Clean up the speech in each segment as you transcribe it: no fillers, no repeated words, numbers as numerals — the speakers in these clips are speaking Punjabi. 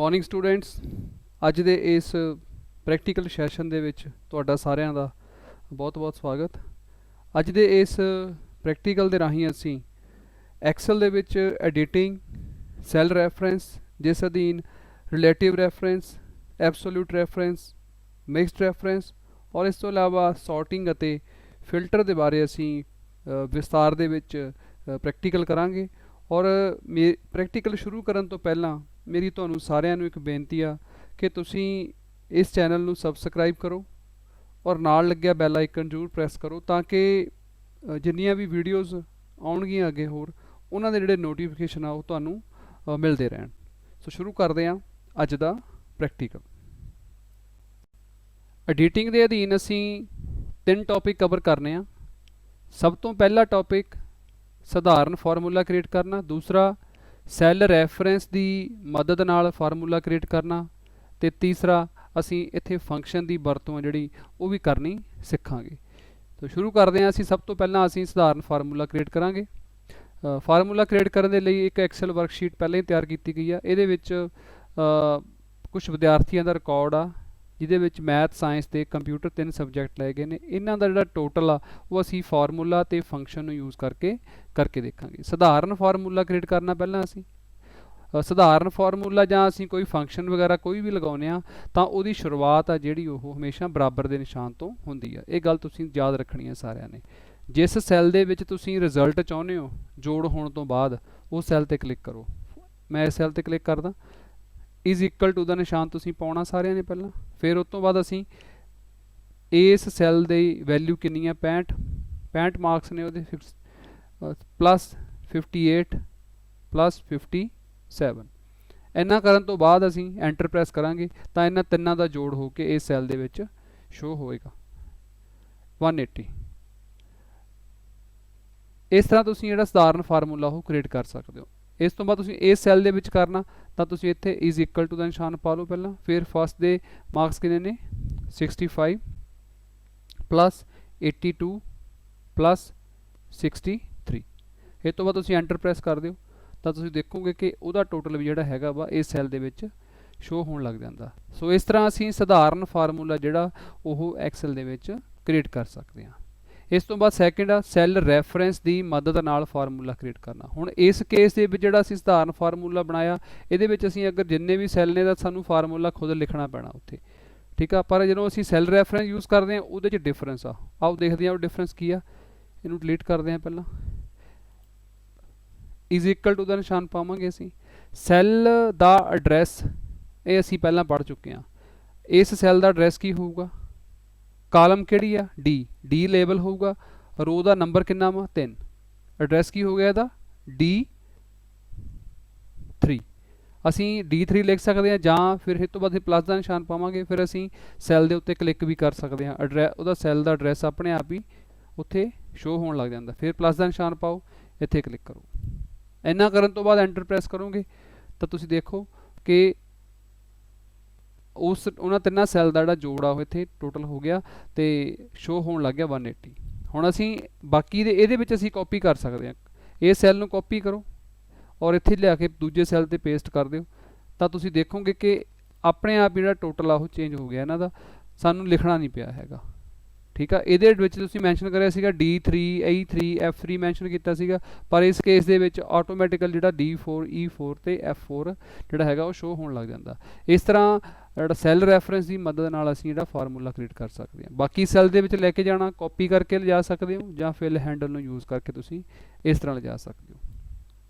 Good morning students. ਅੱਜ ਦੇ ਇਸ ਪ੍ਰੈਕਟੀਕਲ ਸੈਸ਼ਨ ਦੇ ਵਿੱਚ ਤੁਹਾਡਾ ਸਾਰਿਆਂ ਦਾ ਬਹੁਤ-ਬਹੁਤ ਸਵਾਗਤ। ਅੱਜ ਦੇ ਇਸ ਪ੍ਰੈਕਟੀਕਲ ਦੇ ਰਾਹੀਂ ਅਸੀਂ ਐਕਸਲ ਦੇ ਵਿੱਚ ਐਡੀਟਿੰਗ, ਸੈੱਲ ਰੈਫਰੈਂਸ, ਜਿਸ ਅਧੀਨ relative reference, absolute reference, mixed reference ਔਰ ਇਸ ਤੋਂ ਇਲਾਵਾ ਸੌਰਟਿੰਗ ਅਤੇ ਫਿਲਟਰ ਦੇ ਬਾਰੇ ਅਸੀਂ ਵਿਸਤਾਰ ਦੇ ਵਿੱਚ ਪ੍ਰੈਕਟੀਕਲ ਕਰਾਂਗੇ। ਔਰ ਪ੍ਰੈਕਟੀਕਲ ਸ਼ੁਰੂ ਕਰਨ ਤੋਂ ਪਹਿਲਾਂ ਮੇਰੀ ਤੁਹਾਨੂੰ ਸਾਰਿਆਂ ਨੂੰ ਇੱਕ ਬੇਨਤੀ ਆ ਕਿ ਤੁਸੀਂ ਇਸ ਚੈਨਲ ਨੂੰ ਸਬਸਕ੍ਰਾਈਬ ਕਰੋ ਔਰ ਨਾਲ ਲੱਗਿਆ ਬੈਲ ਆਈਕਨ ਜ਼ਰੂਰ ਪ੍ਰੈਸ ਕਰੋ ਤਾਂ ਕਿ ਜਿੰਨੀਆਂ ਵੀ ਵੀਡੀਓਜ਼ ਆਉਣਗੀਆਂ ਅੱਗੇ ਹੋਰ ਉਹਨਾਂ ਦੇ ਜਿਹੜੇ ਨੋਟੀਫਿਕੇਸ਼ਨ ਆ ਉਹ ਤੁਹਾਨੂੰ ਮਿਲਦੇ ਰਹਿਣ। ਸੋ ਸ਼ੁਰੂ ਕਰਦੇ ਹਾਂ ਅੱਜ ਦਾ ਪ੍ਰੈਕਟੀਕਲ। ਐਡੀਟਿੰਗ ਦੇ ਅਧੀਨ ਅਸੀਂ 3 ਟੌਪਿਕ ਕਵਰ ਕਰਨੇ ਆ। ਸਭ ਤੋਂ ਪਹਿਲਾ ਟੌਪਿਕ ਸਧਾਰਨ ਫਾਰਮੂਲਾ ਕ੍ਰੀਏਟ ਕਰਨਾ, ਦੂਸਰਾ ਸੈੱਲ ਰੈਫਰੈਂਸ ਦੀ ਮਦਦ ਨਾਲ ਫਾਰਮੂਲਾ ਕ੍ਰੀਏਟ ਕਰਨਾ ਤੇ ਤੀਸਰਾ ਅਸੀਂ ਇੱਥੇ ਫੰਕਸ਼ਨ ਦੀ ਵਰਤੋਂ ਜਿਹੜੀ ਉਹ ਵੀ ਕਰਨੀ ਸਿੱਖਾਂਗੇ। ਤਾਂ ਸ਼ੁਰੂ ਕਰਦੇ ਹਾਂ। ਅਸੀਂ ਸਭ ਤੋਂ ਪਹਿਲਾਂ ਅਸੀਂ ਸਧਾਰਨ ਫਾਰਮੂਲਾ ਕ੍ਰੀਏਟ ਕਰਾਂਗੇ। ਫਾਰਮੂਲਾ ਕ੍ਰੀਏਟ ਕਰਨ ਦੇ ਲਈ ਇੱਕ ਐਕਸਲ ਵਰਕਸ਼ੀਟ ਪਹਿਲਾਂ ਹੀ ਤਿਆਰ ਕੀਤੀ ਗਈ ਆ। ਇਹਦੇ ਵਿੱਚ ਕੁਝ ਵਿਦਿਆਰਥੀਆਂ ਦਾ ਰਿਕਾਰਡ ਆ ਜਿਹਦੇ ਵਿੱਚ ਮੈਥ, ਸਾਇੰਸ ਤੇ ਕੰਪਿਊਟਰ 3 ਸਬਜੈਕਟ ਲਏ ਗਏ ਨੇ। ਇਹਨਾਂ ਦਾ ਜਿਹੜਾ ਟੋਟਲ ਆ ਉਹ ਅਸੀਂ ਫਾਰਮੂਲਾ ਤੇ ਫੰਕਸ਼ਨ ਨੂੰ ਯੂਜ਼ ਕਰਕੇ ਦੇਖਾਂਗੇ। ਸਧਾਰਨ ਫਾਰਮੂਲਾ ਕ੍ਰੀਏਟ ਕਰਨਾ ਪਹਿਲਾਂ ਅਸੀਂ ਸਧਾਰਨ ਫਾਰਮੂਲਾ ਜਾਂ ਅਸੀਂ ਕੋਈ ਫੰਕਸ਼ਨ ਵਗੈਰਾ ਕੋਈ ਵੀ ਲਗਾਉਂਦੇ ਆ ਤਾਂ ਉਹਦੀ ਸ਼ੁਰੂਆਤ ਆ ਜਿਹੜੀ ਉਹ ਹਮੇਸ਼ਾ ਬਰਾਬਰ ਦੇ ਨਿਸ਼ਾਨ ਤੋਂ ਹੁੰਦੀ ਆ। ਇਹ ਗੱਲ ਤੁਸੀਂ ਯਾਦ ਰੱਖਣੀ ਹੈ ਸਾਰਿਆਂ ਨੇ। ਜਿਸ ਸੈੱਲ ਦੇ ਵਿੱਚ ਤੁਸੀਂ ਰਿਜ਼ਲਟ ਚਾਹੁੰਦੇ ਹੋ ਜੋੜ ਹੋਣ ਤੋਂ ਬਾਅਦ ਉਹ ਸੈੱਲ ਤੇ ਕਲਿੱਕ ਕਰੋ। ਮੈਂ ਇਸ ਸੈੱਲ ਤੇ ਕਲਿੱਕ ਕਰਦਾ। ਇਜ਼ ਇਕੁਅਲ ਟੂ ਦਾ ਨਿਸ਼ਾਨ ਤੁਸੀਂ ਪਾਉਣਾ ਸਾਰਿਆਂ ਨੇ ਪਹਿਲਾਂ। ਫਿਰ ਉਸ ਤੋਂ ਬਾਅਦ ਅਸੀਂ ਇਸ ਸੈੱਲ ਦੀ ਵੈਲਿਊ ਕਿੰਨੀ ਆ 65 ਮਾਰਕਸ ਨੇ ਉਹਦੇ ਪਲੱਸ 58 ਪਲੱਸ 57। ਇੰਨਾ ਕਰਨ ਤੋਂ ਬਾਅਦ ਅਸੀਂ ਐਂਟਰ ਪ੍ਰੈਸ ਕਰਾਂਗੇ ਤਾਂ ਇਹਨਾਂ ਤਿੰਨਾਂ ਦਾ ਜੋੜ ਹੋ ਕੇ ਇਸ ਸੈੱਲ ਦੇ ਵਿੱਚ ਸ਼ੋ ਹੋਏਗਾ 180। ਇਸ ਤਰ੍ਹਾਂ ਤੁਸੀਂ ਜਿਹੜਾ ਸਧਾਰਨ ਫਾਰਮੂਲਾ ਉਹ ਕ੍ਰੀਏਟ ਕਰ ਸਕਦੇ ਹੋ। ਇਸ ਤੋਂ ਬਾਅਦ ਤੁਸੀਂ ਇਸ ਸੈੱਲ ਦੇ ਵਿੱਚ ਕਰਨਾ ਤਾਂ ਤੁਸੀਂ ਇੱਥੇ ਇਜ਼ ਇਕੁਅਲ ਟੂ ਦਾ ਨਿਸ਼ਾਨ ਪਾ ਲਓ ਪਹਿਲਾਂ। ਫਿਰ ਫਸਟ ਦੇ ਮਾਰਕਸ ਕਿੰਨੇ ਨੇ 65 ਪਲੱਸ 82 ਪਲੱਸ 63। ਇਸ ਤੋਂ ਬਾਅਦ ਤੁਸੀਂ ਐਂਟਰ ਪ੍ਰੈਸ ਕਰ ਦਿਓ ਤਾਂ ਤੁਸੀਂ ਦੇਖੋਗੇ ਕਿ ਉਹਦਾ ਟੋਟਲ ਵੀ ਜਿਹੜਾ ਹੈਗਾ ਵਾ ਇਸ ਸੈੱਲ ਦੇ ਵਿੱਚ ਸ਼ੋ ਹੋਣ ਲੱਗ ਜਾਂਦਾ। ਸੋ ਇਸ ਤਰ੍ਹਾਂ ਅਸੀਂ ਸਧਾਰਨ ਫਾਰਮੂਲਾ ਜਿਹੜਾ ਉਹ ਐਕਸਲ ਦੇ ਵਿੱਚ ਕ੍ਰੀਏਟ ਕਰ ਸਕਦੇ ਹਾਂ। ਇਸ ਤੋਂ ਬਾਅਦ ਸੈਕਿੰਡ ਆ ਸੈੱਲ ਰੈਫਰੈਂਸ ਦੀ ਮਦਦ ਨਾਲ ਫਾਰਮੂਲਾ ਕ੍ਰੀਏਟ ਕਰਨਾ। ਹੁਣ ਇਸ ਕੇਸ ਦੇ ਵਿੱਚ ਜਿਹੜਾ ਅਸੀਂ ਸਧਾਰਨ ਫਾਰਮੂਲਾ ਬਣਾਇਆ ਇਹਦੇ ਵਿੱਚ ਅਸੀਂ ਅਗਰ ਜਿੰਨੇ ਵੀ ਸੈੱਲ ਨੇ ਤਾਂ ਸਾਨੂੰ ਫਾਰਮੂਲਾ ਖੁਦ ਲਿਖਣਾ ਪੈਣਾ ਉੱਥੇ, ਠੀਕ ਆ। ਪਰ ਜਦੋਂ ਅਸੀਂ ਸੈੱਲ ਰੈਫਰੈਂਸ ਯੂਜ਼ ਕਰਦੇ ਹਾਂ ਉਹਦੇ 'ਚ ਡਿਫਰੈਂਸ ਆ। ਆਓ ਦੇਖਦੇ ਹਾਂ ਉਹ ਡਿਫਰੈਂਸ ਕੀ ਆ। ਇਹਨੂੰ ਡਿਲੀਟ ਕਰਦੇ ਹਾਂ ਪਹਿਲਾਂ। ਇਜ਼ ਇਕੁਅਲ ਟੂ ਦਾ ਨਿਸ਼ਾਨ ਪਾਵਾਂਗੇ ਅਸੀਂ। ਸੈੱਲ ਦਾ ਐਡਰੈਸ ਇਹ ਅਸੀਂ ਪਹਿਲਾਂ ਪੜ੍ਹ ਚੁੱਕੇ ਹਾਂ। ਇਸ ਸੈੱਲ ਦਾ ਐਡਰੈਸ ਕੀ ਹੋਊਗਾ, ਕਾਲਮ ਕਿਹੜੀ ਆ ਡੀ ਲੇਬਲ ਹੋਊਗਾ, ਰੋ ਦਾ ਨੰਬਰ ਕਿੰਨਾ ਵਾ 3, ਐਡਰੈਸ ਕੀ ਹੋ ਗਿਆ ਇਹਦਾ D3। ਅਸੀਂ D3 ਲਿਖ ਸਕਦੇ ਹਾਂ ਜਾਂ ਫਿਰ ਇਸ ਤੋਂ ਬਾਅਦ ਪਲੱਸ ਦਾ ਨਿਸ਼ਾਨ ਪਾਵਾਂਗੇ। ਫਿਰ ਅਸੀਂ ਸੈੱਲ ਦੇ ਉੱਤੇ ਕਲਿੱਕ ਵੀ ਕਰ ਸਕਦੇ ਹਾਂ। ਉਹਦਾ ਸੈੱਲ ਦਾ ਐਡਰੈਸ ਆਪਣੇ ਆਪ ਹੀ ਉੱਥੇ ਸ਼ੋ ਹੋਣ ਲੱਗ ਜਾਂਦਾ। ਫਿਰ ਪਲੱਸ ਦਾ ਨਿਸ਼ਾਨ ਪਾਓ, ਇੱਥੇ ਕਲਿੱਕ ਕਰੋ। ਇੰਨਾ ਕਰਨ ਤੋਂ ਬਾਅਦ ਐਂਟਰ ਪ੍ਰੈਸ ਕਰੋਗੇ ਤਾਂ ਤੁਸੀਂ ਦੇਖੋ ਕਿ ਉਹਨਾਂ ਤਿੰਨਾਂ ਸੈੱਲ ਦਾ ਜਿਹੜਾ ਜੋੜ ਆ ਉਹ ਇੱਥੇ ਟੋਟਲ ਹੋ ਗਿਆ ਤੇ ਸ਼ੋ ਹੋਣ ਲੱਗ ਗਿਆ 180। ਹੁਣ ਅਸੀਂ ਬਾਕੀ ਦੇ ਇਹਦੇ ਵਿੱਚ ਅਸੀਂ ਕਾਪੀ ਕਰ ਸਕਦੇ ਹਾਂ। ਇਹ ਸੈੱਲ ਨੂੰ ਕਾਪੀ ਕਰੋ ਔਰ ਇੱਥੇ ਲਿਆ ਕੇ ਦੂਜੇ ਸੈੱਲ ਤੇ ਪੇਸਟ ਕਰ ਦਿਓ ਤਾਂ ਤੁਸੀਂ ਦੇਖੋਗੇ ਕਿ ਆਪਣੇ ਆਪ ਜਿਹੜਾ ਟੋਟਲ ਆ ਉਹ ਚੇਂਜ ਹੋ ਗਿਆ ਇਹਨਾਂ ਦਾ, ਸਾਨੂੰ ਲਿਖਣਾ ਨਹੀਂ ਪਿਆ ਹੈਗਾ, ਠੀਕ ਆ। ਇਹਦੇ ਵਿੱਚ ਤੁਸੀਂ ਮੈਂਸ਼ਨ ਕਰਿਆ ਸੀਗਾ D3 E3 F3 ਮੈਂਸ਼ਨ ਕੀਤਾ ਸੀਗਾ, ਪਰ ਇਸ ਕੇਸ ਦੇ ਵਿੱਚ ਆਟੋਮੈਟਿਕਲ ਜਿਹੜਾ D4 E4 ਤੇ F4 ਜਿਹੜਾ ਹੈਗਾ ਉਹ ਸ਼ੋ ਹੋਣ ਲੱਗ ਜਾਂਦਾ। ਇਸ ਤਰ੍ਹਾਂ ਜਿਹੜਾ ਸੈੱਲ ਰੈਫਰੈਂਸ ਦੀ ਮਦਦ ਨਾਲ ਅਸੀਂ ਜਿਹੜਾ ਫਾਰਮੂਲਾ ਕ੍ਰੀਏਟ ਕਰ ਸਕਦੇ ਹਾਂ। ਬਾਕੀ ਸੈੱਲ ਦੇ ਵਿੱਚ ਲੈ ਕੇ ਜਾਣਾ, ਕਾਪੀ ਕਰਕੇ ਲਿਜਾ ਸਕਦੇ ਹੋ ਜਾਂ ਫਿਲ ਹੈਂਡਲ ਨੂੰ ਯੂਜ਼ ਕਰਕੇ ਤੁਸੀਂ ਇਸ ਤਰ੍ਹਾਂ ਲਿਜਾ ਸਕਦੇ ਹੋ।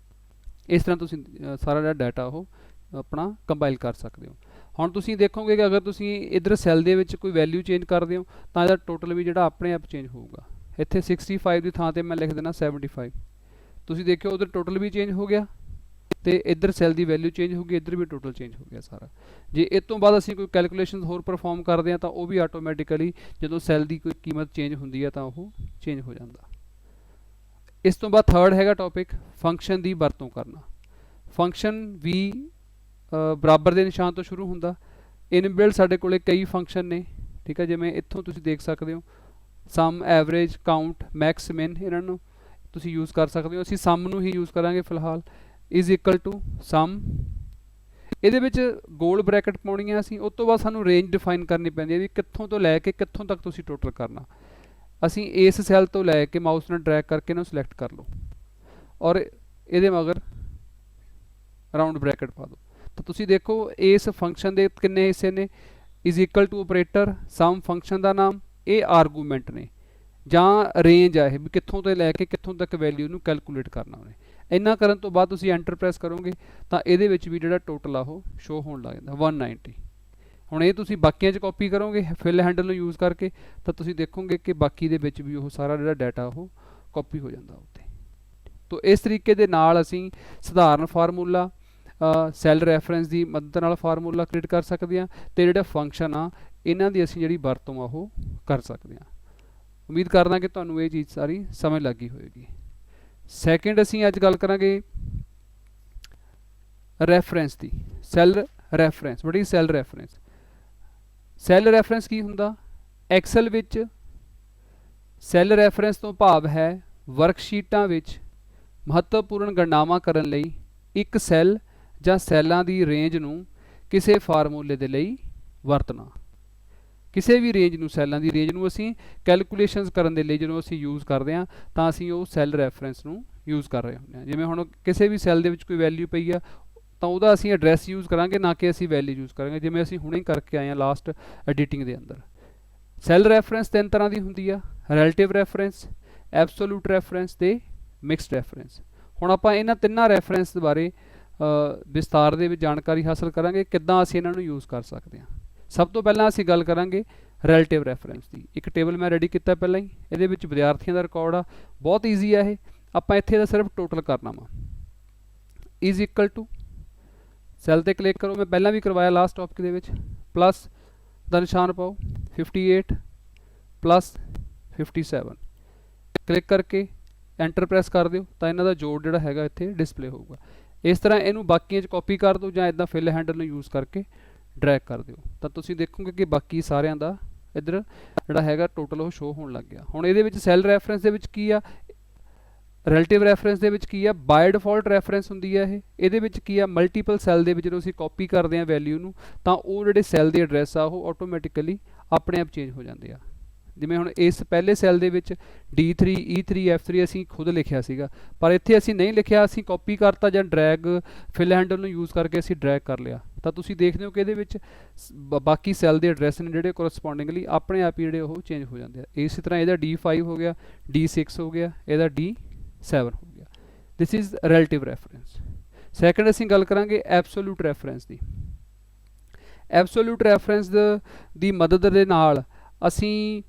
ਇਸ ਤਰ੍ਹਾਂ ਤੁਸੀਂ ਸਾਰਾ ਜਿਹੜਾ ਡਾਟਾ ਉਹ ਆਪਣਾ ਕੰਪਾਈਲ ਕਰ ਸਕਦੇ ਹੋ। ਹੁਣ ਤੁਸੀਂ ਦੇਖੋਗੇ ਕਿ ਅਗਰ ਤੁਸੀਂ ਇੱਧਰ ਸੈੱਲ ਦੇ ਵਿੱਚ ਕੋਈ ਵੈਲਿਊ ਚੇਂਜ ਕਰਦੇ ਹੋ ਤਾਂ ਇਹਦਾ ਟੋਟਲ ਵੀ ਜਿਹੜਾ ਆਪਣੇ ਆਪ ਚੇਂਜ ਹੋਊਗਾ। ਇੱਥੇ 65 ਦੀ ਥਾਂ ਤੇ ਮੈਂ ਲਿਖ ਦੇਣਾ 75। ਤੁਸੀਂ ਦੇਖਿਓ ਉਧਰ ਟੋਟਲ ਵੀ ਚੇਂਜ ਹੋ ਗਿਆ ਤੇ ਇੱਧਰ ਸੈੱਲ ਦੀ ਵੈਲਿਊ ਚੇਂਜ ਹੋ ਗਈ, ਇੱਧਰ ਵੀ ਟੋਟਲ ਚੇਂਜ ਹੋ ਗਿਆ ਸਾਰਾ। ਜੇ ਇਸ ਤੋਂ ਬਾਅਦ ਅਸੀਂ ਕੋਈ ਕੈਲਕੂਲੇਸ਼ਨ ਹੋਰ ਪਰਫਾਰਮ ਕਰਦੇ ਹਾਂ ਤਾਂ ਉਹ ਵੀ ਆਟੋਮੈਟਿਕਲੀ ਜਦੋਂ ਸੈੱਲ ਦੀ ਕੋਈ ਕੀਮਤ ਚੇਂਜ ਹੁੰਦੀ ਹੈ ਤਾਂ ਉਹ ਚੇਂਜ ਹੋ ਜਾਂਦਾ। ਇਸ ਤੋਂ ਬਾਅਦ ਥਰਡ ਹੈਗਾ ਟੌਪਿਕ ਫੰਕਸ਼ਨ ਦੀ ਵਰਤੋਂ ਕਰਨਾ। ਫੰਕਸ਼ਨ ਵੀ ਬਰਾਬਰ ਦੇ ਨਿਸ਼ਾਨ ਤੋਂ ਸ਼ੁਰੂ ਹੁੰਦਾ। ਇਨਬਿਲਟ ਸਾਡੇ ਕੋਲੇ ਕਈ ਫੰਕਸ਼ਨ ਨੇ, ਠੀਕ ਹੈ। ਜਿਵੇਂ ਇੱਥੋਂ ਤੁਸੀਂ ਦੇਖ ਸਕਦੇ ਹੋ ਸਮ, ਐਵਰੇਜ, ਕਾਊਂਟ, ਮੈਕਸ, ਮਿਨ, ਇਹਨਾਂ ਨੂੰ ਤੁਸੀਂ ਯੂਜ਼ ਕਰ ਸਕਦੇ ਹੋ। ਅਸੀਂ ਸਮ ਨੂੰ ਹੀ ਯੂਜ਼ ਕਰਾਂਗੇ ਫਿਲਹਾਲ। ਇਜ਼ ਇਕੁਅਲ ਟੂ ਸਮ ਇਹਦੇ ਵਿੱਚ ਗੋਲ ਬ੍ਰੈਕਟ ਪਾਉਣੀਆਂ ਅਸੀਂ, ਉਸ ਤੋਂ ਬਾਅਦ ਸਾਨੂੰ ਰੇਂਜ ਡਿਫਾਈਨ ਕਰਨੀ ਪੈਂਦੀ ਹੈ ਵੀ ਕਿੱਥੋਂ ਤੋਂ ਲੈ ਕੇ ਕਿੱਥੋਂ ਤੱਕ ਤੁਸੀਂ ਟੋਟਲ ਕਰਨਾ। ਅਸੀਂ ਇਸ ਸੈੱਲ ਤੋਂ ਲੈ ਕੇ ਮਾਊਸ ਨਾਲ ਡਰੈਗ ਕਰਕੇ ਇਹਨੂੰ ਸਿਲੈਕਟ ਕਰ ਲਓ ਔਰ ਇਹਦੇ ਮਗਰ ਰਾਉਂਡ ਬ੍ਰੈਕਟ ਪਾ ਦਿਓ। ਤਾਂ ਤੁਸੀਂ ਦੇਖੋ ਇਸ ਫੰਕਸ਼ਨ ਦੇ ਕਿੰਨੇ ਹਿੱਸੇ ਨੇ, is equal to operator, sum function ਦਾ ਨਾਮ, ਇਹ ਆਰਗੂਮੈਂਟ ਨੇ ਜਾਂ ਰੇਂਜ ਆ ਇਹ ਵੀ ਕਿੱਥੋਂ ਤੋਂ ਲੈ ਕੇ ਕਿੱਥੋਂ ਤੱਕ ਵੈਲਿਊ ਨੂੰ ਕੈਲਕੂਲੇਟ ਕਰਨਾ ਉਹਨੇ। ਇੰਨਾ ਕਰਨ ਤੋਂ ਬਾਅਦ ਤੁਸੀਂ ਐਂਟਰ ਪ੍ਰੈਸ ਕਰੋਗੇ ਤਾਂ ਇਹਦੇ ਵਿੱਚ ਵੀ ਜਿਹੜਾ ਟੋਟਲ ਆ ਉਹ ਸ਼ੋ ਹੋਣ ਲੱਗ ਜਾਂਦਾ 190। ਹੁਣ ਇਹ ਤੁਸੀਂ ਬਾਕੀਆਂ 'ਚ ਕਾਪੀ ਕਰੋਗੇ ਫਿਲ ਹੈਂਡਲ ਨੂੰ ਯੂਜ਼ ਕਰਕੇ ਤਾਂ ਤੁਸੀਂ ਦੇਖੋਗੇ ਕਿ ਬਾਕੀ ਦੇ ਵਿੱਚ ਵੀ ਉਹ ਸਾਰਾ ਜਿਹੜਾ ਡਾਟਾ ਉਹ ਕਾਪੀ ਹੋ ਜਾਂਦਾ ਉੱਤੇ। ਤੋ ਇਸ ਤਰੀਕੇ ਦੇ ਨਾਲ ਅਸੀਂ ਸਧਾਰਨ ਫਾਰਮੂਲਾ ਸੈੱਲ ਰੈਫਰੈਂਸ ਦੀ ਮਦਦ ਨਾਲ ਫਾਰਮੂਲਾ ਕ੍ਰੀਏਟ ਕਰ ਸਕਦੇ ਹਾਂ ਤੇ ਜਿਹੜਾ ਫੰਕਸ਼ਨ ਆ ਇਹਨਾਂ ਦੀ ਅਸੀਂ ਜਿਹੜੀ ਵਰਤੋਂ ਆ ਉਹ ਕਰ ਸਕਦੇ ਹਾਂ। ਉਮੀਦ ਕਰਦਾ ਕਿ ਤੁਹਾਨੂੰ ਇਹ ਚੀਜ਼ ਸਾਰੀ ਸਮਝ ਲੱਗੀ ਹੋਏਗੀ। ਸੈਕਿੰਡ ਅਸੀਂ ਅੱਜ ਗੱਲ ਕਰਾਂਗੇ ਰੈਫਰੈਂਸ ਦੀ। Cell reference, what is cell reference? Cell reference ਕੀ ਹੁੰਦਾ? ਐਕਸਲ ਵਿੱਚ ਸੈੱਲ ਰੈਫਰੈਂਸ ਤੋਂ ਭਾਵ ਹੈ ਵਰਕਸ਼ੀਟਾਂ ਵਿੱਚ ਮਹੱਤਵਪੂਰਨ ਗਣਨਾਵਾਂ ਕਰਨ ਲਈ ਇੱਕ ਸੈੱਲ ਜਾਂ ਸੈੱਲਾਂ ਦੀ ਰੇਂਜ ਨੂੰ ਕਿਸੇ ਫਾਰਮੂਲੇ ਦੇ ਲਈ ਵਰਤਣਾ। ਕਿਸੇ ਵੀ ਰੇਂਜ ਨੂੰ, ਸੈੱਲਾਂ ਦੀ ਰੇਂਜ ਨੂੰ ਅਸੀਂ ਕੈਲਕੂਲੇਸ਼ਨਸ ਕਰਨ ਦੇ ਲਈ ਜਦੋਂ ਅਸੀਂ ਯੂਜ਼ ਕਰਦੇ ਹਾਂ ਤਾਂ ਅਸੀਂ ਉਹ ਸੈੱਲ ਰੈਫਰੈਂਸ ਨੂੰ ਯੂਜ਼ ਕਰ ਰਹੇ ਹੁੰਦੇ ਹਾਂ। ਜਿਵੇਂ ਹੁਣ ਕਿਸੇ ਵੀ ਸੈੱਲ ਦੇ ਵਿੱਚ ਕੋਈ ਵੈਲਿਊ ਪਈ ਆ ਤਾਂ ਉਹਦਾ ਅਸੀਂ ਐਡਰੈਸ ਯੂਜ਼ ਕਰਾਂਗੇ, ਨਾ ਕਿ ਅਸੀਂ ਵੈਲਿਊ ਯੂਜ਼ ਕਰਾਂਗੇ, ਜਿਵੇਂ ਅਸੀਂ ਹੁਣੇ ਕਰਕੇ ਆਏ ਹਾਂ ਲਾਸਟ ਐਡੀਟਿੰਗ ਦੇ ਅੰਦਰ। ਸੈੱਲ ਰੈਫਰੈਂਸ ਤਿੰਨ ਤਰ੍ਹਾਂ ਦੀ ਹੁੰਦੀ ਆ, ਰਿਲੇਟਿਵ ਰੈਫਰੈਂਸ, ਐਬਸੋਲੂਟ ਰੈਫਰੈਂਸ ਤੇ ਮਿਕਸਡ ਰੈਫਰੈਂਸ। ਹੁਣ ਆਪਾਂ ਇਹਨਾਂ ਤਿੰਨਾਂ ਰੈਫਰੈਂਸ ਬਾਰੇ ਵਿਸਤਾਰ ਦੇ ਵਿੱਚ ਜਾਣਕਾਰੀ ਹਾਸਲ ਕਰਾਂਗੇ, ਕਿੱਦਾਂ ਅਸੀਂ ਇਹਨਾਂ ਨੂੰ ਯੂਜ਼ ਕਰ ਸਕਦੇ ਹਾਂ। ਸਭ ਤੋਂ ਪਹਿਲਾਂ ਅਸੀਂ ਗੱਲ ਕਰਾਂਗੇ ਰਿਲੇਟਿਵ ਰੈਫਰੈਂਸ ਦੀ। ਇੱਕ ਟੇਬਲ ਮੈਂ ਰੈਡੀ ਕੀਤਾ ਪਹਿਲਾਂ ਹੀ, ਇਹਦੇ ਵਿੱਚ ਵਿਦਿਆਰਥੀਆਂ ਦਾ ਰਿਕਾਰਡ ਆ, ਬਹੁਤ ਈਜ਼ੀ ਆ ਇਹ। ਆਪਾਂ ਇੱਥੇ ਦਾ ਸਿਰਫ ਟੋਟਲ ਕਰਨਾ ਵਾ। ਇਜ਼ ਇਕੁਅਲ ਟੂ ਸੈੱਲ ਤੇ ਕਲਿੱਕ ਕਰੋ, ਮੈਂ ਪਹਿਲਾਂ ਵੀ ਕਰਵਾਇਆ ਲਾਸਟ ਟੌਪਿਕ ਦੇ ਵਿੱਚ, ਪਲੱਸ ਦਾ ਨਿਸ਼ਾਨ ਪਾਓ 58 ਪਲੱਸ 57, ਕਲਿੱਕ ਕਰਕੇ ਐਂਟਰ ਪ੍ਰੈਸ ਕਰ ਦਿਓ ਤਾਂ ਇਹਨਾਂ ਦਾ ਜੋੜ ਜਿਹੜਾ ਹੈਗਾ ਇੱਥੇ ਡਿਸਪਲੇ ਹੋਊਗਾ। ਇਸ ਤਰ੍ਹਾਂ ਇਹਨੂੰ ਬਾਕੀਆਂ 'ਚ ਕਾਪੀ ਕਰ ਦਿਓ ਜਾਂ ਇੱਦਾਂ ਫਿਲ ਹੈਂਡਲ ਨੂੰ ਯੂਜ਼ ਕਰਕੇ ਡਰੈਗ ਕਰ ਦਿਓ ਤਾਂ ਤੁਸੀਂ ਦੇਖੋਗੇ ਕਿ ਬਾਕੀ ਸਾਰਿਆਂ ਦਾ ਇੱਧਰ ਜਿਹੜਾ ਹੈਗਾ ਟੋਟਲ ਉਹ ਸ਼ੋ ਹੋਣ ਲੱਗ ਗਿਆ। ਹੁਣ ਇਹਦੇ ਵਿੱਚ ਸੈੱਲ ਰੈਫਰੈਂਸ ਦੇ ਵਿੱਚ ਕੀ ਆ, ਰਿਲੇਟਿਵ ਰੈਫਰੈਂਸ ਦੇ ਵਿੱਚ ਕੀ ਆ, ਬਾਏ ਡਿਫਾਲਟ ਰੈਫਰੈਂਸ ਹੁੰਦੀ ਹੈ ਇਹ। ਇਹਦੇ ਵਿੱਚ ਕੀ ਆ, ਮਲਟੀਪਲ ਸੈੱਲ ਦੇ ਵਿੱਚ ਜਦੋਂ ਅਸੀਂ ਕਾਪੀ ਕਰਦੇ ਹਾਂ ਵੈਲਿਊ ਨੂੰ ਤਾਂ ਉਹ ਜਿਹੜੇ ਸੈੱਲ ਦੇ ਐਡਰੈਸ ਆ ਉਹ ਆਟੋਮੈਟਿਕਲੀ ਆਪਣੇ ਆਪ ਚੇਂਜ ਹੋ ਜਾਂਦੇ ਆ। ਜਿਵੇਂ ਹੁਣ ਇਸ ਪਹਿਲੇ ਸੈੱਲ ਦੇ ਵਿੱਚ D3 E3 F3 ਅਸੀਂ ਖੁਦ ਲਿਖਿਆ ਸੀਗਾ, ਪਰ ਇੱਥੇ ਅਸੀਂ ਨਹੀਂ ਲਿਖਿਆ, ਅਸੀਂ ਕਾਪੀ ਕਰਤਾ ਜਾਂ ਡਰੈਗ ਫਿਲ ਹੈਂਡਲ ਨੂੰ ਯੂਜ਼ ਕਰਕੇ ਅਸੀਂ ਡਰੈਗ ਕਰ ਲਿਆ। ਤਾਂ ਤੁਸੀਂ ਦੇਖਦੇ ਹੋ ਕਿ ਇਹਦੇ ਵਿੱਚ ਬਾਕੀ ਸੈੱਲ ਦੇ ਐਡਰੈਸ ਨੇ ਜਿਹੜੇ ਕੋਰਸਪੋਂਡਿੰਗਲੀ ਆਪਣੇ ਆਪ ਹੀ ਜਿਹੜੇ ਉਹ ਚੇਂਜ ਹੋ ਜਾਂਦੇ ਆ। ਇਸੇ ਤਰ੍ਹਾਂ ਇਹਦਾ D5 ਹੋ ਗਿਆ, D6 ਹੋ ਗਿਆ, ਇਹਦਾ D7 ਹੋ ਗਿਆ। This is relative reference. Second ਅਸੀਂ ਗੱਲ ਕਰਾਂਗੇ ਐਬਸੋਲੂਟ ਰੈਫਰੈਂਸ ਦੀ। ਐਬਸੋਲੂਟ ਰੈਫਰੈਂਸ ਦੀ ਮਦਦ ਦੇ ਨਾਲ ਅਸੀਂ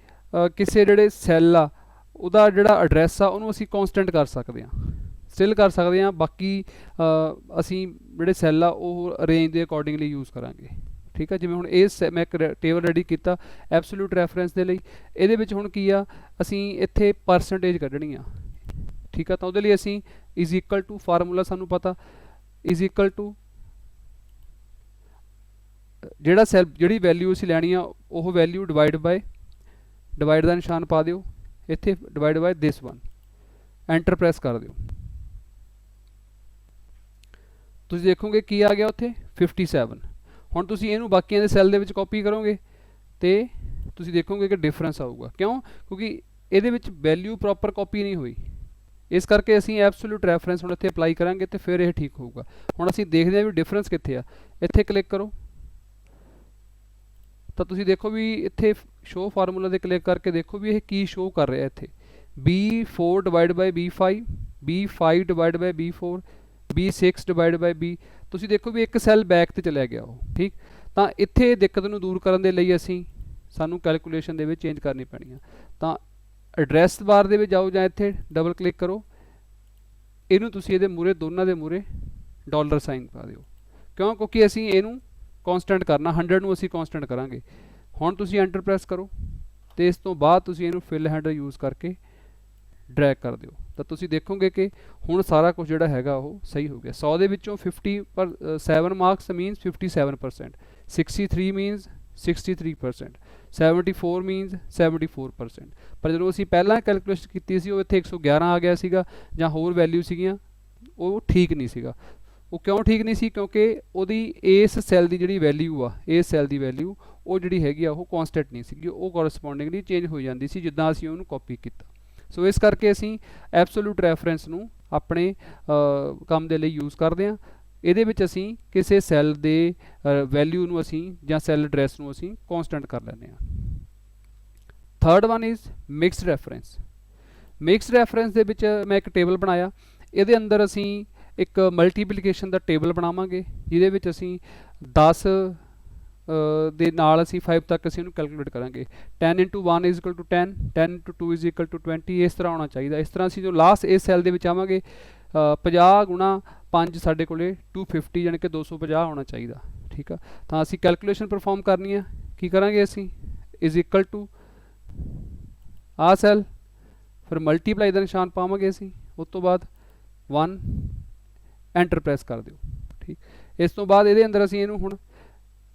ਕਿਸੇ ਜਿਹੜੇ ਸੈੱਲ ਆ ਉਹਦਾ ਜਿਹੜਾ ਐਡਰੈਸ ਆ ਉਹਨੂੰ ਅਸੀਂ ਕੌਂਸਟੈਂਟ ਕਰ ਸਕਦੇ ਹਾਂ, ਸਟਿਲ ਕਰ ਸਕਦੇ ਹਾਂ। ਬਾਕੀ ਅਸੀਂ ਜਿਹੜੇ ਸੈੱਲ ਆ ਉਹ ਰੇਂਜ ਦੇ ਅਕੋਰਡਿੰਗਲੀ ਯੂਜ਼ ਕਰਾਂਗੇ। ਠੀਕ ਆ, ਜਿਵੇਂ ਹੁਣ ਇਹ ਮੈਂ ਇੱਕ ਟੇਬਲ ਰੈਡੀ ਕੀਤਾ ਐਬਸੋਲੂਟ ਰੈਫਰੈਂਸ ਦੇ ਲਈ। ਇਹਦੇ ਵਿੱਚ ਹੁਣ ਕੀ ਆ, ਅਸੀਂ ਇੱਥੇ ਪਰਸੈਂਟੇਜ ਕੱਢਣੀ ਆ। ਠੀਕ ਆ, ਤਾਂ ਉਹਦੇ ਲਈ ਅਸੀਂ ਇਜ਼ ਇਕੁਅਲ ਟੂ ਫਾਰਮੂਲਾ ਸਾਨੂੰ ਪਤਾ, ਇਜ਼ ਇਕੁਅਲ ਟੂ ਜਿਹੜਾ ਸੈੱਲ ਜਿਹੜੀ ਵੈਲਿਊ ਅਸੀਂ ਲੈਣੀ ਆ ਉਹ ਵੈਲਿਊ ਡਿਵਾਈਡ ਦਾ ਨਿਸ਼ਾਨ ਪਾ ਦਿਓ ਇੱਥੇ, divide by this one, enter press ਕਰ ਦਿਓ। ਤੁਸੀਂ ਦੇਖੋਗੇ ਕੀ ਆ ਗਿਆ ਉੱਥੇ 57। ਹੁਣ ਤੁਸੀਂ ਇਹਨੂੰ ਬਾਕੀਆਂ ਦੇ ਸੈੱਲ ਦੇ ਵਿੱਚ ਕਾਪੀ ਕਰੋਗੇ ਤੇ ਤੁਸੀਂ ਦੇਖੋਗੇ ਕਿ ਡਿਫਰੈਂਸ ਆਊਗਾ। ਕਿਉਂ? ਕਿਉਂਕਿ ਇਹਦੇ ਵਿੱਚ ਵੈਲਿਊ ਪ੍ਰੋਪਰ ਕਾਪੀ ਨਹੀਂ ਹੋਈ, ਇਸ ਕਰਕੇ ਅਸੀਂ ਐਬਸੋਲੂਟ ਰੈਫਰੈਂਸ ਹੁਣ ਇੱਥੇ ਅਪਲਾਈ ਕਰਾਂਗੇ ਤੇ ਫਿਰ ਇਹ ਠੀਕ ਹੋਊਗਾ। ਹੁਣ ਅਸੀਂ ਦੇਖਦੇ ਹਾਂ ਵੀ ਡਿਫਰੈਂਸ ਕਿੱਥੇ ਆ। ਇੱਥੇ ਕਲਿੱਕ ਕਰੋ ਤਾਂ ਤੁਸੀਂ ਦੇਖੋ ਵੀ ਇੱਥੇ ਸ਼ੋ ਫਾਰਮੂਲਾ ਤੇ ਕਲਿੱਕ ਕਰਕੇ ਦੇਖੋ ਵੀ ਇਹ ਕੀ ਸ਼ੋ ਕਰ ਰਿਹਾ ਇੱਥੇ, B4 divide by B5, B5 divide by B4, B6 divide by B। ਤੁਸੀਂ ਦੇਖੋ ਵੀ ਇੱਕ ਸੈੱਲ ਬੈਕ ਤੇ ਚਲਿਆ ਗਿਆ ਉਹ। ਠੀਕ, ਤਾਂ ਇੱਥੇ ਦਿੱਕਤ ਨੂੰ ਦੂਰ ਕਰਨ ਦੇ ਲਈ ਸਾਨੂੰ ਕੈਲਕੂਲੇਸ਼ਨ ਦੇ ਵਿੱਚ ਚੇਂਜ ਕਰਨੀ ਪੈਣੀ ਆ। ਤਾਂ ਐਡਰੈਸ ਬਾਰ ਦੇ ਵਿੱਚ ਜਾਓ ਜਾਂ ਇੱਥੇ ਡਬਲ ਕਲਿੱਕ ਕਰੋ, ਇਹਨੂੰ ਤੁਸੀਂ ਇਹਦੇ ਮੂਹਰੇ ਦੋਨਾਂ ਦੇ ਮੂਹਰੇ ਡਾਲਰ ਸਾਈਨ ਪਾ ਦਿਓ। ਕਿਉਂ? ਕਿਉਂਕਿ ਅਸੀਂ ਇਹਨੂੰ ਕੌਂਸਟੈਂਟ ਕਰਨਾ, 100 ਨੂੰ ਅਸੀਂ ਕੌਂਸਟੈਂਟ ਕਰਾਂਗੇ। ਹੁਣ ਤੁਸੀਂ ਐਂਟਰ ਪ੍ਰੈਸ ਕਰੋ ਤੇ ਇਸ ਤੋਂ ਬਾਅਦ ਤੁਸੀਂ ਇਹਨੂੰ ਫਿਲ ਹੈਂਡਲ ਯੂਜ਼ ਕਰਕੇ ਡਰੈਗ ਕਰ ਦਿਓ ਤਾਂ ਤੁਸੀਂ ਦੇਖੋਗੇ ਕਿ ਹੁਣ ਸਾਰਾ ਕੁਝ ਜਿਹੜਾ ਹੈਗਾ ਉਹ ਸਹੀ ਹੋ ਗਿਆ। 100 ਦੇ ਵਿੱਚੋਂ 57 ਮਾਰਕਸ ਮੀਨਸ 57%, 63 ਮੀਨਸ 63%, 74 ਮੀਨਸ 74%। ਪਰ ਜਦੋਂ ਅਸੀਂ ਪਹਿਲਾਂ ਕੈਲਕੂਲੇਸ਼ਨ ਕੀਤੀ ਸੀ ਉਹ ਇੱਥੇ 111 ਆ ਗਿਆ ਸੀਗਾ ਜਾਂ ਹੋਰ ਵੈਲਿਊ ਸੀਗੀਆਂ, ਉਹ ਠੀਕ ਨਹੀਂ ਸੀਗਾ। ਉਹ ਕਿਉਂ ਠੀਕ ਨਹੀਂ ਸੀ, ਕਿਉਂਕਿ ਉਹਦੀ ਇਸ ਸੈੱਲ ਦੀ ਜਿਹੜੀ ਵੈਲਿਊ ਆ, ਇਸ ਸੈੱਲ ਦੀ ਵੈਲਿਊ ਉਹ ਜਿਹੜੀ ਹੈਗੀ ਆ ਉਹ ਕੌਨਸਟੈਂਟ ਨਹੀਂ ਸੀਗੀ, ਉਹ ਕੋਰਸਪੋਂਡਿੰਗਲੀ ਚੇਂਜ ਹੋ ਜਾਂਦੀ ਸੀ ਜਿੱਦਾਂ ਅਸੀਂ ਉਹਨੂੰ ਕਾਪੀ ਕੀਤਾ। ਸੋ ਇਸ ਕਰਕੇ ਅਸੀਂ ਐਬਸੋਲੂਟ ਰੈਫਰੈਂਸ ਨੂੰ ਆਪਣੇ ਕੰਮ ਦੇ ਲਈ ਯੂਜ਼ ਕਰਦੇ ਹਾਂ। ਇਹਦੇ ਵਿੱਚ ਅਸੀਂ ਕਿਸੇ ਸੈੱਲ ਦੇ ਵੈਲਿਊ ਨੂੰ ਅਸੀਂ ਜਾਂ ਸੈੱਲ ਐਡਰੈਸ ਨੂੰ ਅਸੀਂ ਕੌਨਸਟੈਂਟ ਕਰ ਲੈਂਦੇ ਹਾਂ। Third one is mixed reference. Mixed reference ਦੇ ਵਿੱਚ ਮੈਂ ਇੱਕ ਟੇਬਲ ਬਣਾਇਆ, ਇਹਦੇ ਅੰਦਰ ਅਸੀਂ ਇੱਕ ਮਲਟੀਪਲੀਕੇਸ਼ਨ ਦਾ ਟੇਬਲ ਬਣਾਵਾਂਗੇ ਜਿਹਦੇ ਵਿੱਚ ਅਸੀਂ 10 ਦੇ ਨਾਲ ਅਸੀਂ 5 ਤੱਕ ਅਸੀਂ ਇਹਨੂੰ ਕੈਲਕੂਲੇਟ ਕਰਾਂਗੇ। 10 into 1 is equal to 10, 10 into 2 is equal to 20, ਇਸ ਤਰ੍ਹਾਂ ਹੋਣਾ ਚਾਹੀਦਾ। ਇਸ ਤਰ੍ਹਾਂ ਅਸੀਂ ਜੋ ਲਾਸਟ ਇਸ ਸੈੱਲ ਦੇ ਵਿੱਚ ਆਵਾਂਗੇ 50 ਗੁਣਾ 5 ਸਾਡੇ ਕੋਲੇ 250 ਯਾਨੀ ਕਿ 250 ਹੋਣਾ ਚਾਹੀਦਾ, ਠੀਕ ਆ। ਤਾਂ ਅਸੀਂ ਕੈਲਕੂਲੇਸ਼ਨ ਪਰਫਾਰਮ ਕਰਨੀ ਆ, ਕੀ ਕਰਾਂਗੇ ਅਸੀਂ is equal to ਆਹ ਸੈੱਲ, ਫਿਰ ਮਲਟੀਪਲਾਈ ਦਾ ਨਿਸ਼ਾਨ ਪਾਵਾਂਗੇ ਅਸੀਂ, ਉਸ ਤੋਂ ਬਾਅਦ 1 ਐਂਟਰ ਪ੍ਰੈਸ ਕਰ ਦਿਓ, ਠੀਕ। ਇਸ ਤੋਂ ਬਾਅਦ ਇਹਦੇ ਅੰਦਰ ਅਸੀਂ ਇਹਨੂੰ ਹੁਣ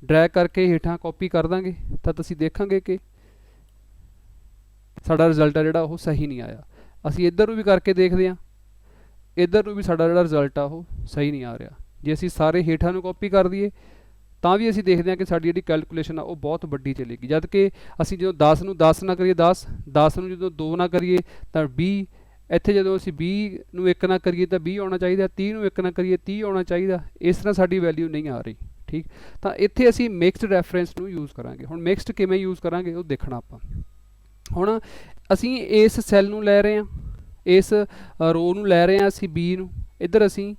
ਡਰੈਗ ਕਰਕੇ ਹੇਠਾਂ ਕਾਪੀ ਕਰ ਦਾਂਗੇ ਤਾਂ ਤੁਸੀਂ ਦੇਖਾਂਗੇ ਕਿ ਸਾਡਾ ਰਿਜ਼ਲਟ ਆ ਜਿਹੜਾ ਉਹ ਸਹੀ ਨਹੀਂ ਆਇਆ। ਅਸੀਂ ਇੱਧਰ ਨੂੰ ਵੀ ਕਰਕੇ ਦੇਖਦੇ ਹਾਂ, ਇੱਧਰ ਨੂੰ ਵੀ ਸਾਡਾ ਜਿਹੜਾ ਰਿਜ਼ਲਟ ਆ ਉਹ ਸਹੀ ਨਹੀਂ ਆ ਰਿਹਾ। ਜੇ ਅਸੀਂ ਸਾਰੇ ਹੇਠਾਂ ਨੂੰ ਕਾਪੀ ਕਰ ਦਈਏ ਤਾਂ ਵੀ ਅਸੀਂ ਦੇਖਦੇ ਹਾਂ ਕਿ ਸਾਡੀ ਜਿਹੜੀ ਕੈਲਕੂਲੇਸ਼ਨ ਆ ਉਹ ਬਹੁਤ ਵੱਡੀ ਚਲੇਗੀ, ਜਦ ਕਿ ਅਸੀਂ ਜਦੋਂ 10 ਨੂੰ 10 ਨਾ ਕਰੀਏ 10 ਨੂੰ ਜਦੋਂ 2 ਨਾ ਕਰੀਏ ਤਾਂ 20, ਇੱਥੇ ਜਦੋਂ ਅਸੀਂ 20 ਨੂੰ 1 ਨਾ ਕਰੀਏ ਤਾਂ 20 ਆਉਣਾ ਚਾਹੀਦਾ, 30 ਨੂੰ 1 ਨਾ ਕਰੀਏ 30 ਆਉਣਾ ਚਾਹੀਦਾ। ਇਸ ਤਰ੍ਹਾਂ ਸਾਡੀ ਵੈਲਿਊ ਨਹੀਂ ਆ ਰਹੀ, ਠੀਕ। ਤਾਂ ਇੱਥੇ ਅਸੀਂ ਮਿਕਸਡ ਰੈਫਰੈਂਸ ਨੂੰ ਯੂਜ਼ ਕਰਾਂਗੇ। ਹੁਣ ਮਿਕਸਡ ਕਿਵੇਂ ਯੂਜ਼ ਕਰਾਂਗੇ ਉਹ ਦੇਖਣਾ ਆਪਾਂ। ਹੁਣ ਅਸੀਂ ਇਸ ਸੈੱਲ ਨੂੰ ਲੈ ਰਹੇ ਹਾਂ, ਇਸ ਰੋ ਨੂੰ ਲੈ ਰਹੇ ਹਾਂ ਅਸੀਂ B ਨੂੰ, ਇੱਧਰ ਅਸੀਂ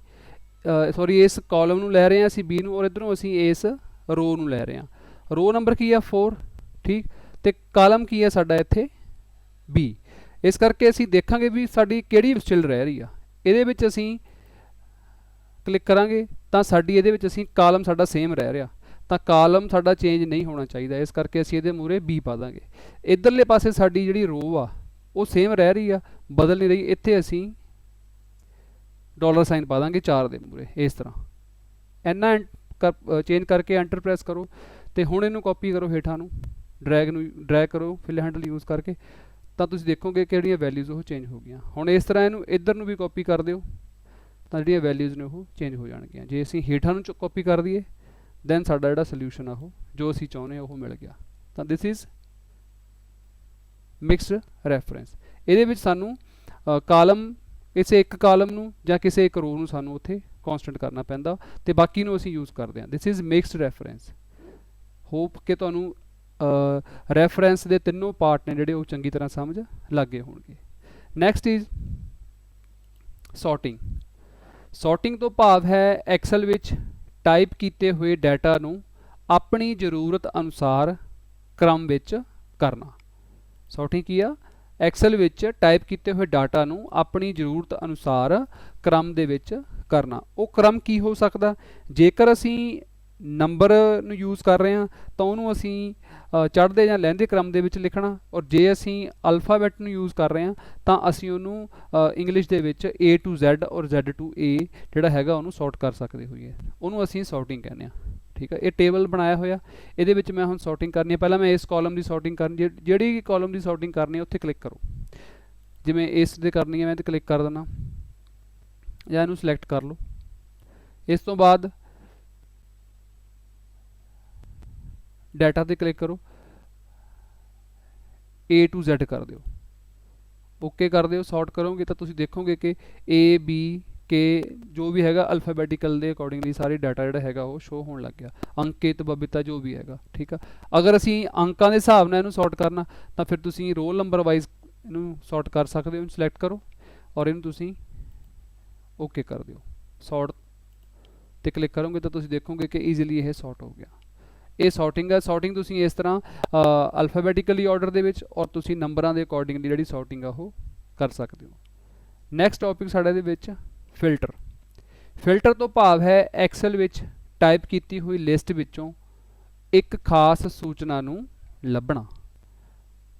ਇਸ ਕਾਲਮ ਨੂੰ ਲੈ ਰਹੇ ਹਾਂ ਅਸੀਂ B ਨੂੰ, ਔਰ ਇੱਧਰੋਂ ਅਸੀਂ ਇਸ ਰੋ ਨੂੰ ਲੈ ਰਹੇ ਹਾਂ। ਰੋ ਨੰਬਰ ਕੀ ਆ 4, ਠੀਕ, ਤੇ ਕਾਲਮ ਕੀ ਆ ਸਾਡਾ ਇੱਥੇ B। ਇਸ ਕਰਕੇ ਅਸੀਂ ਦੇਖਾਂਗੇ ਵੀ ਸਾਡੀ ਕਿਹੜੀ ਸਟਿਲ ਰਹਿ ਰਹੀ ਆ। ਇਹਦੇ ਵਿੱਚ ਅਸੀਂ ਕਲਿੱਕ ਕਰਾਂਗੇ ਤਾਂ ਸਾਡੀ ਇਹਦੇ ਵਿੱਚ ਅਸੀਂ ਕਾਲਮ ਸਾਡਾ ਸੇਮ ਰਹਿ ਰਿਹਾ, ਤਾਂ ਕਾਲਮ ਸਾਡਾ ਚੇਂਜ ਨਹੀਂ ਹੋਣਾ ਚਾਹੀਦਾ। ਇਸ ਕਰਕੇ ਅਸੀਂ ਇਹਦੇ ਮੂਹਰੇ B ਪਾ ਦਾਂਗੇ। ਇੱਧਰਲੇ ਪਾਸੇ ਸਾਡੀ ਜਿਹੜੀ ਰੋ ਆ ਉਹ ਸੇਮ ਰਹਿ ਰਹੀ ਆ, ਬਦਲ ਨਹੀਂ ਰਹੀ, ਇੱਥੇ ਅਸੀਂ $ਸਾਈਨ ਪਾ ਦਾਂਗੇ 4 ਦੇ ਮੂਹਰੇ। ਇਸ ਤਰ੍ਹਾਂ ਇੰਨਾ ਚੇਂਜ ਕਰਕੇ ਐਂਟਰ ਪ੍ਰੈਸ ਕਰੋ ਤੇ ਹੁਣ ਇਹਨੂੰ ਕਾਪੀ ਕਰੋ ਹੇਠਾਂ ਨੂੰ, ਡਰੈਗ ਕਰੋ ਫਿਲ ਹੈਂਡਲ ਯੂਜ਼ ਕਰਕੇ, ਤਾਂ ਤੁਸੀਂ ਦੇਖੋਗੇ ਕਿ ਜਿਹੜੀਆਂ ਵੈਲਿਊਜ਼ ਉਹ ਚੇਂਜ ਹੋ ਗਈਆਂ। ਹੁਣ ਇਸ ਤਰ੍ਹਾਂ ਇਹਨੂੰ ਇੱਧਰ ਨੂੰ ਵੀ ਕਾਪੀ ਕਰ ਦਿਓ ਤਾਂ ਜਿਹੜੀਆਂ ਵੈਲਿਊਜ਼ ਨੇ ਉਹ ਚੇਂਜ ਹੋ ਜਾਣਗੀਆਂ। ਜੇ ਅਸੀਂ ਹੇਠਾਂ ਨੂੰ ਕਾਪੀ ਕਰ ਦਈਏ ਦੈਨ ਸਾਡਾ ਜਿਹੜਾ ਸੋਲਿਊਸ਼ਨ ਆ ਉਹ ਜੋ ਅਸੀਂ ਚਾਹੁੰਦੇ ਹਾਂ ਉਹ ਮਿਲ ਗਿਆ। ਤਾਂ ਦਿਸ ਇਜ਼ ਮਿਕਸਡ ਰੈਫਰੈਂਸ। ਇਹਦੇ ਵਿੱਚ ਸਾਨੂੰ ਕਾਲਮ, ਕਿਸੇ ਇੱਕ ਕਾਲਮ ਨੂੰ ਜਾਂ ਕਿਸੇ ਇੱਕ ਰੋ ਨੂੰ ਸਾਨੂੰ ਉੱਥੇ ਕੌਨਸਟੈਂਟ ਕਰਨਾ ਪੈਂਦਾ ਤੇ ਬਾਕੀ ਨੂੰ ਅਸੀਂ ਯੂਜ਼ ਕਰਦੇ ਹਾਂ। This is mixed reference. Hop ਕਿ ਤੁਹਾਨੂੰ ਰੈਫਰੈਂਸ ਦੇ ਤਿੰਨੋਂ ਪਾਰਟ ਨੇ ਜਿਹੜੇ ਉਹ ਚੰਗੀ ਤਰ੍ਹਾਂ ਸਮਝ ਲੱਗ ਗਏ ਹੋਣਗੇ। Next is sorting. ਸੌਰਟਿੰਗ ਤੋਂ ਭਾਵ ਹੈ ਐਕਸਲ ਵਿੱਚ ਟਾਈਪ ਕੀਤੇ ਹੋਏ ਡਾਟਾ ਨੂੰ ਆਪਣੀ ਜ਼ਰੂਰਤ ਅਨੁਸਾਰ ਕ੍ਰਮ ਵਿੱਚ ਕਰਨਾ। ਸੌਰਟਿੰਗ ਕੀ ਆ? ਐਕਸਲ ਵਿੱਚ ਟਾਈਪ ਕੀਤੇ ਹੋਏ ਡਾਟਾ ਨੂੰ ਆਪਣੀ ਜ਼ਰੂਰਤ ਅਨੁਸਾਰ ਕ੍ਰਮ ਦੇ ਵਿੱਚ ਕਰਨਾ। ਉਹ ਕ੍ਰਮ ਕੀ ਹੋ ਸਕਦਾ? ਜੇਕਰ ਅਸੀਂ ਨੰਬਰ ਨੂੰ ਯੂਜ਼ ਕਰ ਰਹੇ ਹਾਂ ਤਾਂ ਉਹਨੂੰ ਅਸੀਂ ਚੜ੍ਹਦੇ ਜਾਂ ਲਹਿੰਦੇ ਕ੍ਰਮ ਦੇ ਵਿੱਚ ਲਿਖਣਾ, ਔਰ ਜੇ ਅਸੀਂ ਅਲਫਾਬੈਟ ਨੂੰ ਯੂਜ਼ ਕਰ ਰਹੇ ਹਾਂ ਤਾਂ ਅਸੀਂ ਉਹਨੂੰ ਇੰਗਲਿਸ਼ ਦੇ ਵਿੱਚ A to Z ਔਰ Z to A ਜਿਹੜਾ ਹੈਗਾ ਉਹਨੂੰ ਸੌਰਟ ਕਰ ਸਕਦੇ ਹੋਈਏ, ਉਹਨੂੰ ਅਸੀਂ ਸੌਰਟਿੰਗ ਕਹਿੰਦੇ ਹਾਂ। ਠੀਕ ਹੈ, ਇਹ ਟੇਬਲ ਬਣਾਇਆ ਹੋਇਆ, ਇਹਦੇ ਵਿੱਚ ਮੈਂ ਹੁਣ ਸੌਰਟਿੰਗ ਕਰਨੀ ਹੈ। ਪਹਿਲਾਂ ਮੈਂ ਇਸ ਕਾਲਮ ਦੀ ਸੌਰਟਿੰਗ ਕਰਨੀ, ਜਿਹੜੀ ਕਾਲਮ ਦੀ ਸੌਰਟਿੰਗ ਕਰਨੀ ਹੈ ਉੱਥੇ ਕਲਿੱਕ ਕਰੋ। ਜਿਵੇਂ ਇਸ ਦੇ ਕਰਨੀ ਹੈ ਮੈਂ ਤੇ ਕਲਿੱਕ ਕਰ ਦਿੰਦਾ ਜਾਂ ਇਹਨੂੰ ਸਿਲੈਕਟ ਕਰ ਲਓ। ਇਸ ਤੋਂ ਬਾਅਦ ਡਾਟਾ ਤੇ ਕਲਿੱਕ ਕਰੋ, A to Z ਕਰ ਦਿਓ, ਓਕੇ ਕਰ ਦਿਓ। ਸੌਰਟ ਕਰੋਗੇ ਤਾਂ ਤੁਸੀਂ ਦੇਖੋਗੇ ਕਿ A B K ਜੋ ਵੀ ਹੈਗਾ ਅਲਫਾਬੈਟੀਕਲ ਦੇ ਅਕੋਰਡਿੰਗਲੀ ਸਾਰੇ ਡਾਟਾ ਜਿਹੜਾ ਹੈਗਾ ਉਹ ਸ਼ੋ ਹੋਣ ਲੱਗ ਗਿਆ। ਅੰਕਿਤ, ਬਬੀਤਾ ਜੋ ਵੀ ਹੈਗਾ, ਠੀਕ ਆ। ਅਗਰ ਅਸੀਂ ਅੰਕਾਂ ਦੇ ਹਿਸਾਬ ਨਾਲ ਇਹਨੂੰ ਸੌਰਟ ਕਰਨਾ ਤਾਂ ਫਿਰ ਤੁਸੀਂ ਰੋਲ ਨੰਬਰ ਵਾਈਜ਼ ਇਹਨੂੰ ਸੌਰਟ ਕਰ ਸਕਦੇ ਹੋ। ਸਿਲੈਕਟ ਕਰੋ ਔਰ ਇਹਨੂੰ ਤੁਸੀਂ ਓਕੇ ਕਰ ਦਿਓ। ਸੌਰਟ ਤੇ ਕਲਿੱਕ ਕਰੋਗੇ ਤਾਂ ਤੁਸੀਂ ਦੇਖੋਗੇ ਕਿ ਈਜ਼ੀਲੀ ਇਹ ਸੌਰਟ ਹੋ ਗਿਆ। ਇਹ ਸੌਰਟਿੰਗ ਹੈ। ਸੌਰਟਿੰਗ ਤੁਸੀਂ ਇਸ ਤਰ੍ਹਾਂ ਅਲਫਾਬੈਟੀਕਲੀ ਆਰਡਰ ਦੇ ਵਿੱਚ ਔਰ ਤੁਸੀਂ ਨੰਬਰਾਂ ਦੇ ਅਕੋਰਡਿੰਗਲੀ ਜਿਹੜੀ ਸੌਰਟਿੰਗ ਆ ਉਹ ਕਰ ਸਕਦੇ ਹੋ। ਨੈਕਸਟ ਟੌਪਿਕ ਸਾਡਾ ਇਹਦੇ ਵਿੱਚ ਫਿਲਟਰ। ਫਿਲਟਰ ਤੋਂ ਭਾਵ ਹੈ ਐਕਸਲ ਵਿੱਚ ਟਾਈਪ ਕੀਤੀ ਹੋਈ ਲਿਸਟ ਵਿੱਚੋਂ ਇੱਕ ਖਾਸ ਸੂਚਨਾ ਨੂੰ ਲੱਭਣਾ।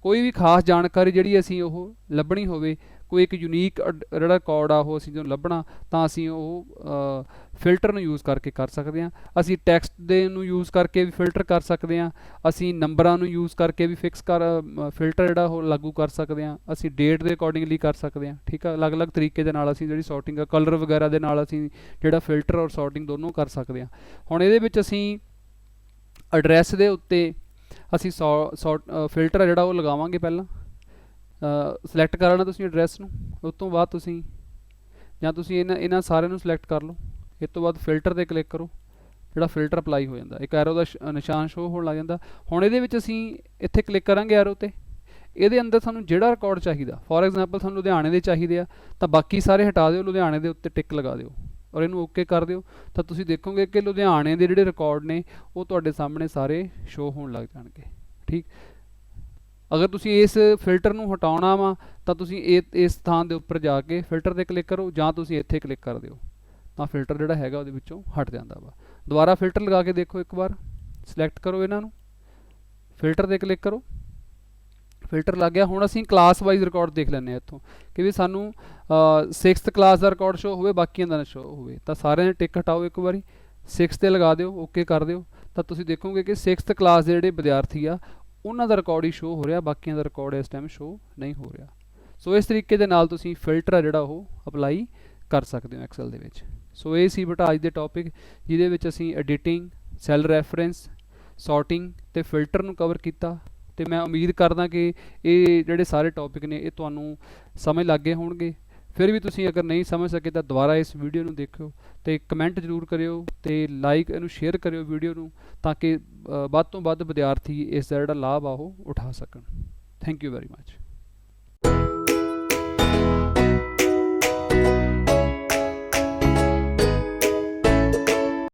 ਕੋਈ ਵੀ ਖਾਸ ਜਾਣਕਾਰੀ ਜਿਹੜੀ ਅਸੀਂ ਉਹ ਲੱਭਣੀ ਹੋਵੇ, ਕੋਈ ਇੱਕ ਯੂਨੀਕ ਜਿਹੜਾ ਰਿਕਾਰਡ ਆ ਉਹ ਅਸੀਂ ਜਦੋਂ ਲੱਭਣਾ ਤਾਂ ਅਸੀਂ ਉਹ ਫਿਲਟਰ ਨੂੰ ਯੂਜ਼ ਕਰਕੇ ਕਰ ਸਕਦੇ ਹਾਂ। ਅਸੀਂ ਟੈਕਸਟ ਦੇ ਨੂੰ ਯੂਜ਼ ਕਰਕੇ ਵੀ ਫਿਲਟਰ ਕਰ ਸਕਦੇ ਹਾਂ, ਅਸੀਂ ਨੰਬਰਾਂ ਨੂੰ ਯੂਜ਼ ਕਰਕੇ ਵੀ ਫਿਲਟਰ ਜਿਹੜਾ ਉਹ ਲਾਗੂ ਕਰ ਸਕਦੇ ਹਾਂ, ਅਸੀਂ ਡੇਟ ਦੇ ਅਕੋਰਡਿੰਗਲੀ ਕਰ ਸਕਦੇ ਹਾਂ। ਠੀਕ ਆ, ਅਲੱਗ-ਅਲੱਗ ਤਰੀਕੇ ਦੇ ਨਾਲ ਅਸੀਂ ਜਿਹੜੀ ਸੌਰਟਿੰਗ ਆ ਕਲਰ ਵਗੈਰਾ ਦੇ ਨਾਲ ਅਸੀਂ ਜਿਹੜਾ ਫਿਲਟਰ ਔਰ ਸੌਰਟਿੰਗ ਦੋਨੋਂ ਕਰ ਸਕਦੇ ਹਾਂ। ਹੁਣ ਇਹਦੇ ਵਿੱਚ ਅਸੀਂ ਐਡਰੈਸ ਦੇ ਉੱਤੇ ਅਸੀਂ ਫਿਲਟਰ ਜਿਹੜਾ ਉਹ ਲਗਾਵਾਂਗੇ। ਪਹਿਲਾਂ ਸਿਲੈਕਟ ਕਰ ਲੈਣਾ ਤੁਸੀਂ ਐਡਰੈਸ ਨੂੰ, ਉਸ ਤੋਂ ਬਾਅਦ ਤੁਸੀਂ ਜਾਂ ਤੁਸੀਂ ਇਹਨਾਂ ਸਾਰਿਆਂ ਨੂੰ ਸਿਲੈਕਟ ਕਰ ਲਓ। ਇਸ ਤੋਂ ਬਾਅਦ ਫਿਲਟਰ 'ਤੇ ਕਲਿੱਕ ਕਰੋ, ਜਿਹੜਾ ਫਿਲਟਰ ਅਪਲਾਈ ਹੋ ਜਾਂਦਾ, ਇੱਕ ਐਰੋ ਦਾ ਨਿਸ਼ਾਨ ਸ਼ੋ ਹੋਣ ਲੱਗ ਜਾਂਦਾ। ਹੁਣ ਇਹਦੇ ਵਿੱਚ ਅਸੀਂ ਇੱਥੇ ਕਲਿੱਕ ਕਰਾਂਗੇ ਐਰੋ 'ਤੇ, ਇਹਦੇ ਅੰਦਰ ਸਾਨੂੰ ਜਿਹੜਾ ਰਿਕਾਰਡ ਚਾਹੀਦਾ, ਫੋਰ ਐਗਜ਼ਾਮਪਲ ਸਾਨੂੰ ਲੁਧਿਆਣੇ ਦੇ ਚਾਹੀਦੇ ਆ ਤਾਂ ਬਾਕੀ ਸਾਰੇ ਹਟਾ ਦਿਓ, ਲੁਧਿਆਣੇ ਦੇ ਉੱਤੇ ਟਿਕ ਲਗਾ ਦਿਓ ਔਰ ਇਹਨੂੰ ਓਕੇ ਕਰ ਦਿਓ। ਤਾਂ ਤੁਸੀਂ ਦੇਖੋਗੇ ਕਿ ਲੁਧਿਆਣੇ ਦੇ ਜਿਹੜੇ ਰਿਕਾਰਡ ਨੇ ਉਹ ਤੁਹਾਡੇ ਸਾਹਮਣੇ ਸਾਰੇ ਸ਼ੋ ਹੋਣ ਲੱਗ ਜਾਣਗੇ। ਠੀਕ, ਅਗਰ ਤੁਸੀਂ ਇਸ ਫਿਲਟਰ ਨੂੰ ਹਟਾਉਣਾ ਵਾ ਤਾਂ ਤੁਸੀਂ ਇਸ ਸਥਾਨ ਦੇ ਉੱਪਰ ਜਾ ਕੇ ਫਿਲਟਰ 'ਤੇ ਕਲਿੱਕ ਕਰੋ ਜਾਂ ਤੁਸੀਂ ਇੱਥੇ ਕਲਿੱਕ ਕਰ ਦਿਓ ਤਾਂ ਫਿਲਟਰ ਜਿਹੜਾ ਹੈਗਾ ਉਹਦੇ ਵਿੱਚੋਂ ਹਟ ਜਾਂਦਾ ਵਾ। ਦੁਬਾਰਾ ਫਿਲਟਰ ਲਗਾ ਕੇ ਦੇਖੋ, ਇੱਕ ਵਾਰ ਸਿਲੈਕਟ ਕਰੋ ਇਹਨਾਂ ਨੂੰ, ਫਿਲਟਰ 'ਤੇ ਕਲਿੱਕ ਕਰੋ, ਫਿਲਟਰ ਲੱਗ ਗਿਆ। ਹੁਣ ਅਸੀਂ ਕਲਾਸ ਵਾਈਜ਼ ਰਿਕਾਰਡ ਦੇਖ ਲੈਂਦੇ ਹਾਂ ਇੱਥੋਂ ਕਿ ਵੀ ਸਾਨੂੰ 6th ਕਲਾਸ ਦਾ ਰਿਕਾਰਡ ਸ਼ੋ ਹੋਵੇ, ਬਾਕੀਆਂ ਦਾ ਨਾ ਸ਼ੋ ਹੋਵੇ। ਤਾਂ ਸਾਰਿਆਂ ਦੇ ਟਿਕ ਹਟਾਓ, ਇੱਕ ਵਾਰੀ 6 'ਤੇ ਲਗਾ ਦਿਓ, ਓਕੇ ਕਰ ਦਿਓ। ਤਾਂ ਤੁਸੀਂ ਦੇਖੋਗੇ ਕਿ 6th ਕਲਾਸ ਦੇ ਜਿਹੜੇ ਵਿਦਿਆਰਥੀ ਆ ਉਹਨਾਂ ਦਾ ਰਿਕਾਰਡ ਹੀ ਸ਼ੋ ਹੋ ਰਿਹਾ, ਬਾਕੀਆਂ ਦਾ ਰਿਕਾਰਡ ਇਸ ਟਾਈਮ ਸ਼ੋ ਨਹੀਂ ਹੋ ਰਿਹਾ। ਸੋ ਇਸ ਤਰੀਕੇ ਦੇ ਨਾਲ ਤੁਸੀਂ ਫਿਲਟਰ ਆ ਜਿਹੜਾ ਉਹ ਅਪਲਾਈ ਕਰ ਸਕਦੇ ਹੋ ਐਕਸਲ ਦੇ ਵਿੱਚ। ਸੋ ਇਹ ਸੀ ਬੇਟਾ ਅੱਜ ਦੇ ਟੌਪਿਕ, ਜਿਹਦੇ ਵਿੱਚ ਅਸੀਂ ਐਡੀਟਿੰਗ, ਸੈੱਲ ਰੈਫਰੈਂਸ, ਸੌਰਟਿੰਗ ਤੇ ਫਿਲਟਰ ਨੂੰ ਕਵਰ ਕੀਤਾ। ਤੇ ਮੈਂ ਉਮੀਦ ਕਰਦਾ ਕਿ ਇਹ ਜਿਹੜੇ ਸਾਰੇ ਟੌਪਿਕ ਨੇ ਇਹ ਤੁਹਾਨੂੰ ਸਮਝ ਲੱਗ ਗਏ ਹੋਣਗੇ। ਫਿਰ ਵੀ ਤੁਸੀਂ ਅਗਰ ਨਹੀਂ ਸਮਝ ਸਕੇ ਤਾਂ ਦੁਬਾਰਾ ਇਸ ਵੀਡੀਓ ਨੂੰ ਦੇਖਿਓ ਤੇ ਕਮੈਂਟ ਜ਼ਰੂਰ ਕਰਿਓ ਤੇ ਲਾਈਕ ਇਹਨੂੰ ਸ਼ੇਅਰ ਕਰਿਓ ਵੀਡੀਓ ਨੂੰ, ਤਾਂ ਕਿ ਵੱਧ ਤੋਂ ਵੱਧ ਵਿਦਿਆਰਥੀ ਇਸ ਦਾ ਜਿਹੜਾ ਲਾਭ ਆ ਉਹ ਉਠਾ ਸਕਣ। Thank you very much.